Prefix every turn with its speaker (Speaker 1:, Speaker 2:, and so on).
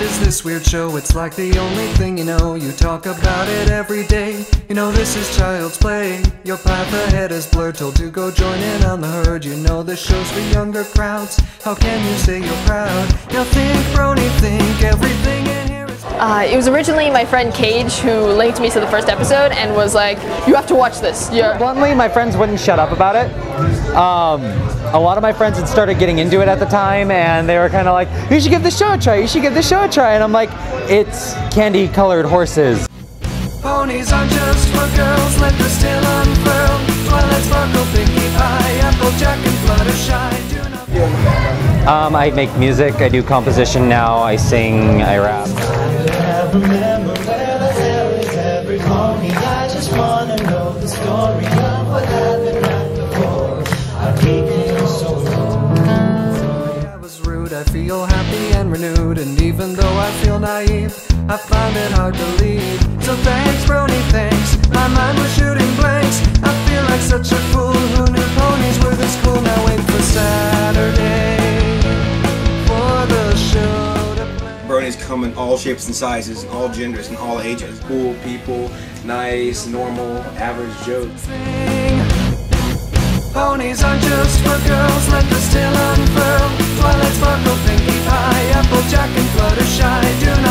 Speaker 1: is this weird show? It's like the only thing you know. You talk about it every day. You know this is child's play. Your path ahead is blurred, told to go join in on the herd. You know this show's for younger crowds. How can you say you're proud? Now think, Brony, think everything in here is...
Speaker 2: It was originally my friend Cage who linked me to the first episode and was like, you have to watch this. Yeah.
Speaker 3: Bluntly, my friends wouldn't shut up about it. A lot of my friends had started getting into it at the time, and they were kind of like, you should give this show a try, you should give this show a try. And I'm like, it's candy-colored horses.
Speaker 1: Ponies aren't just for girls, let the tail unfurl. Twilight sparkle, Pinkie Pie, Applejack and Fluttershy.
Speaker 3: I make music, I do composition now, I sing, I rap. I feel happy and renewed, and even though I feel naive, I find it hard to leave. So thanks, Brony, thanks. My mind was shooting blanks. I feel like such a fool. Who knew ponies were this cool? Now wait for Saturday for the show to play.
Speaker 4: Bronies come in all shapes and sizes, all genders and all ages.
Speaker 5: Cool people, nice, normal, average Joe.
Speaker 1: Ponies aren't just for girls, let the tail unfurl. Twilight sparkle, Pinkie Pie, Applejack and Fluttershy. Do not